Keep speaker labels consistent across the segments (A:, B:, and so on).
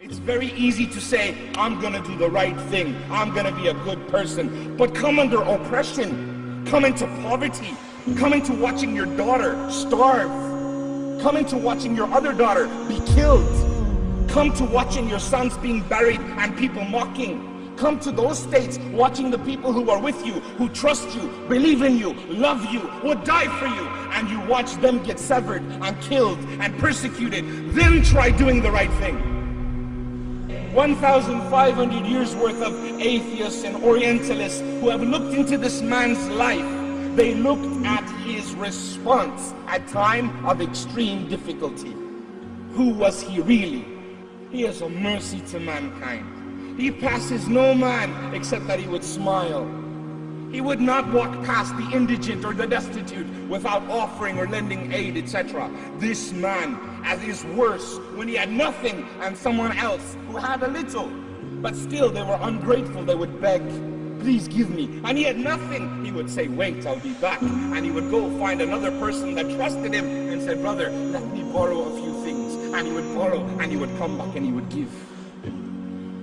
A: It's very easy to say, I'm gonna do the right thing, I'm gonna be a good person, but come under oppression, come into poverty, come into watching your daughter starve, come into watching your other daughter be killed, come to watching your sons being buried and people mocking, come to those states watching the people who are with you, who trust you, believe in you, love you, would die for you, and you watch them get severed and killed and persecuted. Then try doing the right thing. 1,500 years worth of atheists and Orientalists who have looked into this man's life, they looked at his response at time of extreme difficulty. Who was he really? He is a mercy to mankind. He passes no man except that he would smile. He would not walk past the indigent or the destitute without offering or lending aid, etc. This man, at his worst, when he had nothing and someone else who had a little, but still they were ungrateful, they would beg, please give me. And he had nothing, he would say, wait, I'll be back. And he would go find another person that trusted him and said, brother, let me borrow a few things. And he would borrow and he would come back and he would give.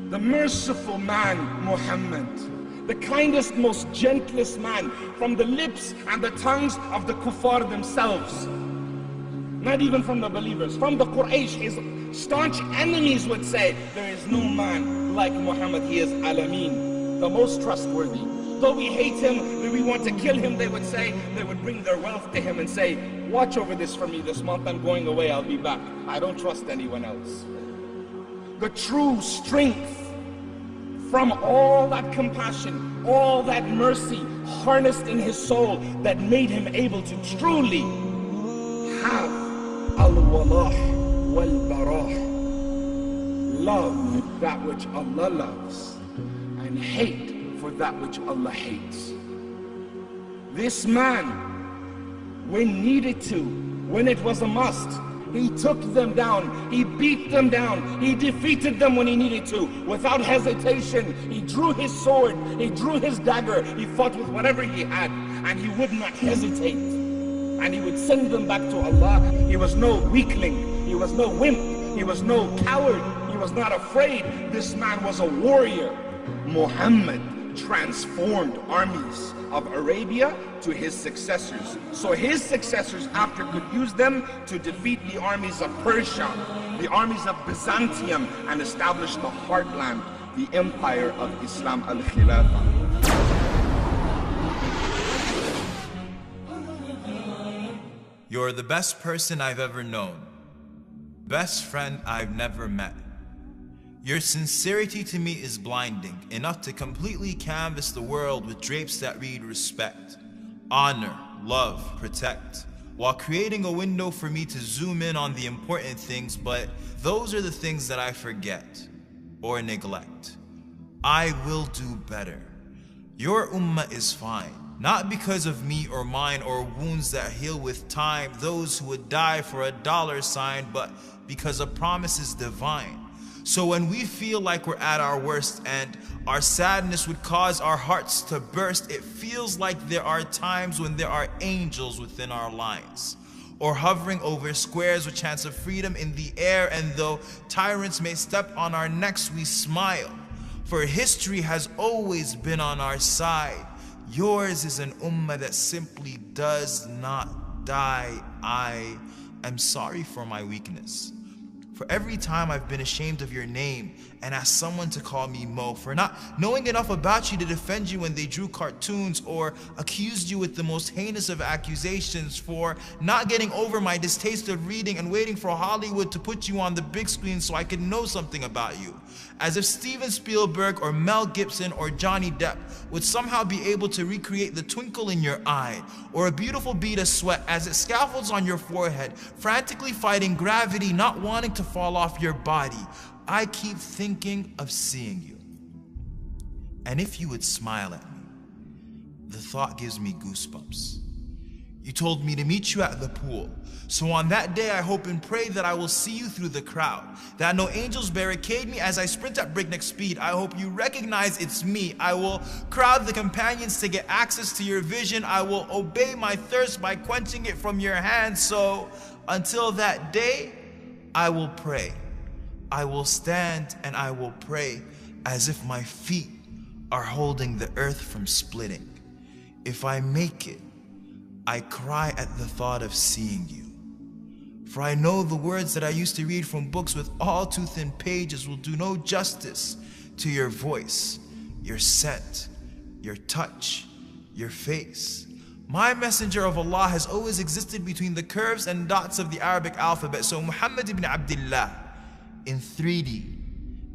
A: The merciful man, Muhammad, the kindest, most gentlest man, from the lips and the tongues of the kuffar themselves, not even from the believers, from the Quraysh, his staunch enemies would say, there is no man like Muhammad, he is Alameen, the most trustworthy. Though we hate him, we want to kill him, they would say, they would bring their wealth to him and say, watch over this for me this month, I'm going away, I'll be back. I don't trust anyone else. The true strength from all that compassion, all that mercy harnessed in his soul that made him able to truly have al-walah wal-barah, love that which Allah loves and hate for that which Allah hates. This man, when needed to, when it was a must, he took them down, he beat them down, he defeated them when he needed to, without hesitation. He drew his sword, he drew his dagger, he fought with whatever he had, and he would not hesitate. And he would send them back to Allah. He was no weakling, he was no wimp, he was no coward, he was not afraid. This man was a warrior. Muhammad transformed armies of Arabia to his successors. So his successors after could use them to defeat the armies of Persia, the armies of Byzantium, and establish the heartland, the empire of Islam, al-Khilafah.
B: You're the best person I've ever known, best friend I've never met. Your sincerity to me is blinding, enough to completely canvas the world with drapes that read respect, honor, love, protect, while creating a window for me to zoom in on the important things, but those are the things that I forget or neglect. I will do better. Your ummah is fine, not because of me or mine or wounds that heal with time, those who would die for a dollar sign, but because a promise is divine. So when we feel like we're at our worst and our sadness would cause our hearts to burst, it feels like there are times when there are angels within our lines, or hovering over squares with chance of freedom in the air, and though tyrants may step on our necks, we smile, for history has always been on our side. Yours is an ummah that simply does not die. I am sorry for my weakness, for every time I've been ashamed of your name and asked someone to call me Mo, for not knowing enough about you to defend you when they drew cartoons or accused you with the most heinous of accusations, for not getting over my distaste of reading and waiting for Hollywood to put you on the big screen so I could know something about you. As if Steven Spielberg or Mel Gibson or Johnny Depp would somehow be able to recreate the twinkle in your eye or a beautiful bead of sweat as it scaffolds on your forehead, frantically fighting gravity, not wanting to fall off your body. I keep thinking of seeing you. And if you would smile at me, the thought gives me goosebumps. You told me to meet you at the pool. So on that day, I hope and pray that I will see you through the crowd, that no angels barricade me as I sprint at breakneck speed. I hope you recognize it's me. I will crowd the companions to get access to your vision. I will obey my thirst by quenching it from your hands. So until that day, I will pray I will stand and I will pray as if my feet are holding the earth from splitting. If I make it, I cry at the thought of seeing you. For I know the words that I used to read from books with all too thin pages will do no justice to your voice, your scent, your touch, your face. My messenger of Allah has always existed between the curves and dots of the Arabic alphabet. So Muhammad ibn Abdullah in 3D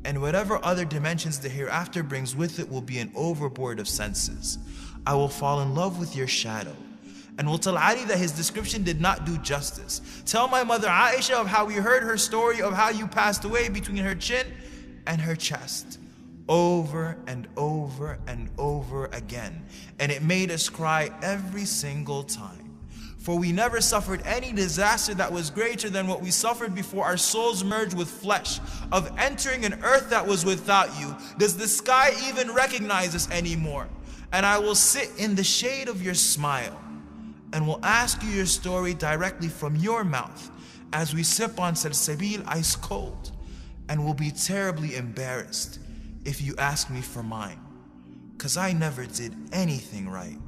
B: and whatever other dimensions the hereafter brings with it will be an overboard of senses. I will fall in love with your shadow and will tell Ali that his description did not do justice. Tell my mother Aisha of how we heard her story of how you passed away between her chin and her chest, over and over and over again. And it made us cry every single time. For we never suffered any disaster that was greater than what we suffered before our souls merged with flesh, of entering an earth that was without you. Does the sky even recognize us anymore? And I will sit in the shade of your smile and will ask you your story directly from your mouth as we sip on salsabil ice cold, and will be terribly embarrassed if you ask me for mine, 'cause I never did anything right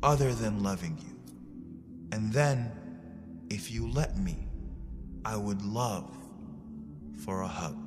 B: other than loving you. And then, if you let me, I would love for a hug.